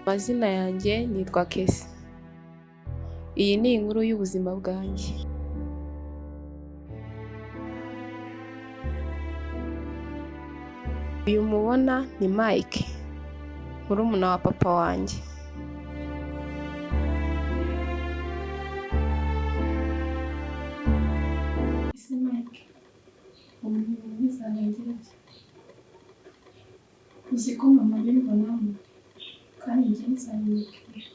Amazina yanjye nitwa Kesi. Iyi ni inkuru y'ubuzima bwanjye. Uyu mubona ni Mike, murumuna wa papa wanjye. Ese Mike, umuntu bizarangira uzi ko mama bimbonamo kandi njye nzamwibwira.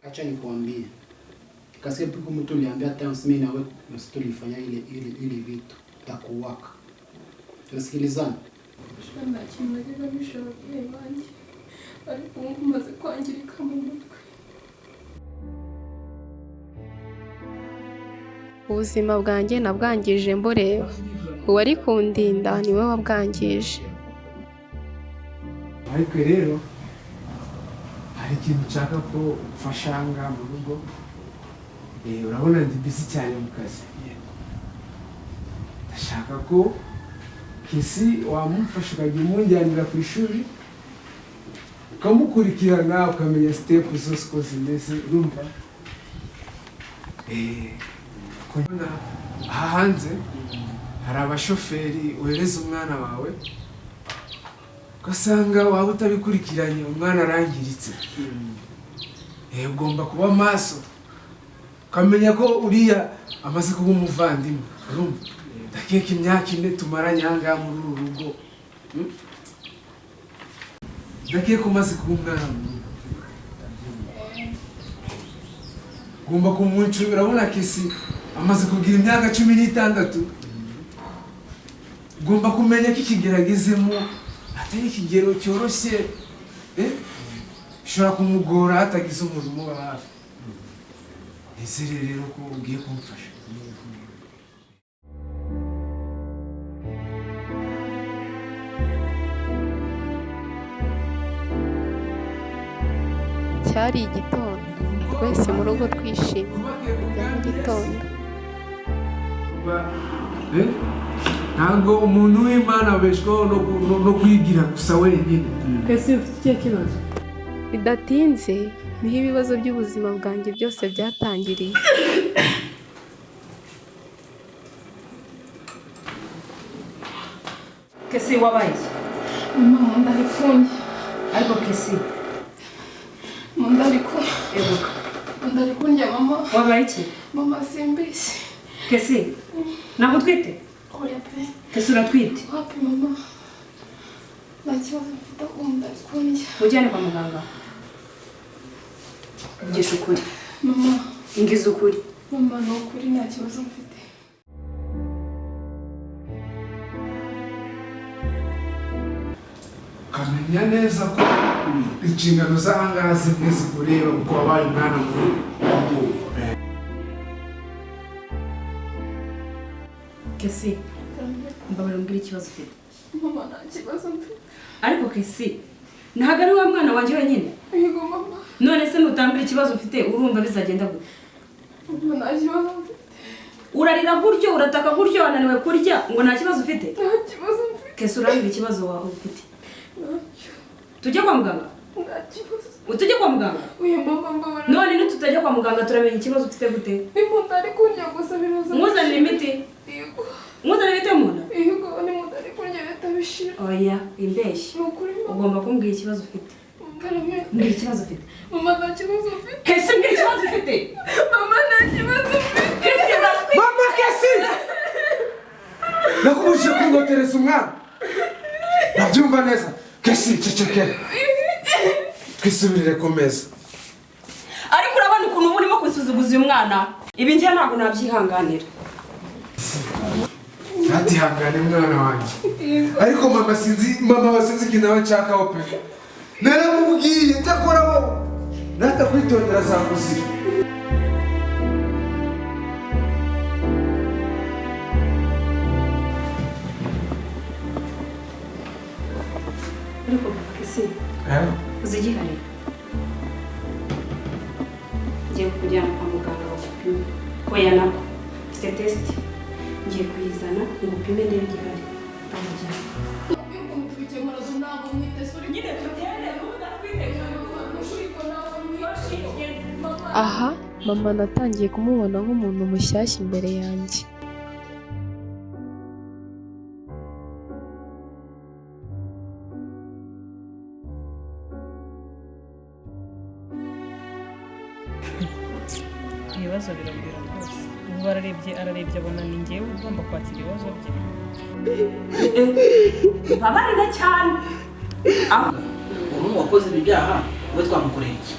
Acha nikwambie, kasikia tu kama tuliambia times mimi na wewe tulifanya ile vitu ya kuwaka. Tunasikilizana? Shamba kimageza bishoboye banjye ariko umaze kwangirika mu mutwe. Ubuzima bwanjye nabwangije mbureba. Uwari kundinda niwe wabwangije. Ariko rero hari ikintu nshaka ko ufashanga mu rugo. Urabona ndi busy cyane mu kazi. Ndashaka ko Kesi wamufasha ukajya umunjyanira ku ishuri ukamukurikirana ukamenya step zose ko zimeze, urumva? Kubona hanze hari abashoferi uhereza umwana wawe ugasanga waba utabikurikiranye umwana arangiritse. Ugomba kuba maso ukamenya ko uriya amaze kuba umuvandimwe, urumva? Ndakeka imyaka 4 tumaranye ahangaha muri uru rugo. Ndakeka umaze kuba umwana mu rugo. Ugomba kumuncungira. Urabona Kesi amaze kugira imyaka 16. Ugomba kumenya ko ikigeragezemo atari ikigero cyoroshye. Bishobora kumugora hatagize umuntu umuba hafi. Nizere rero ko ugiye kumufasha. Cyari igitondo, twese mu rugo twishimye. Ya mu gitondo. Ntabwo umuntu w'Imana abeshwaho no kwigira gusa wenyine. Kesi ufite ikihe kibazo? Bidatinze niho ibibazo by'ubuzima bwanjye byose byatangiriye. Kesi wabaye? Mama ndarikunye. Ariko Kesi Mundariko. ebuka. Ndarikunye mama. Wabaye iki? Mama simbisi. Kesi ntabwo twite? Oya pe. Kesi uratwite? Wapi mama? Nta kibazo mfite ndarikunye. Ujyane kwa muganga. Ngisha ukuri. Mama. Ingiza ukuri. Mama ni ukuri nta kibazo mfite. Ukamenya neza ko inshingano z'ahangaha zimwe zikureba kuko wabaye umwana mu rugo. Kesi mbabara mbwira ikibazo ufite. Mama nta kibazo mfite. Ariko Kesi ntabwo ari wa mwana wanjye wenyine. Yego mama. None se nutambira ikibazo ufite urumva bizagenda gute? Mama nta kibazo mfite. Urarira gutyo urataka gutyo wananiwe kurya ngo nta kibazo ufite? Nta kibazo mfite. Kesi urambwira ikibazo wawe ufite. Tujye kwa muganga? Nta kibazo. Utujye kwa muganga? Uyu mama mbabara. None nitutajya kwa muganga turamenya ikibazo ufite gute? Nimundarikunye gusa biroza. Mwuzanire imiti? Yego. Mwuzanire imiti mu nda? Yego nimundarikunye bitabishira. Oya, imbeshyi. Nukuri mama. Ugomba kumbwira ikibazo ufite. Karame. Mbwira ikibazo ufite. Mama nta kibazo mfite. Kesi mbwira ikibazo ufite. Mama nta kibazo mfite. Kesi uratwite. Mama Kesi! Nakubujije kungotereza umwana. Nabyumva neza. Kesi cecekera. Twisubirire ku meza. Ariko urabona ukuntu uba urimo kunsuzuguza uyu mwana. Ibi ngiye ntabwo nabyihanganira. Natihangane mwana wanjye. Ariko mama wasinzi ikintu aba nshakaho pe. Naramubwiye cyakora wowe natakwitondera azakuzira. Ariko Kesi uzigihari. Ngiye kujyana kwa muganga bagupime. Oya nako. Mfite test. Ngiye kuyizana ngo upime niba igihari. Ndamujyana. Nyine tugende n'ubu ndatwite. Aha mama natangiye kumubona nk'umuntu mushyashya imbere yanjye. ibibazo birabwira rwose ubu ararebye abona ni njyewe ugomba kwakira ibibazo bye. babarira cyane umuntu wakoze ibi byaha we twamukorera iki?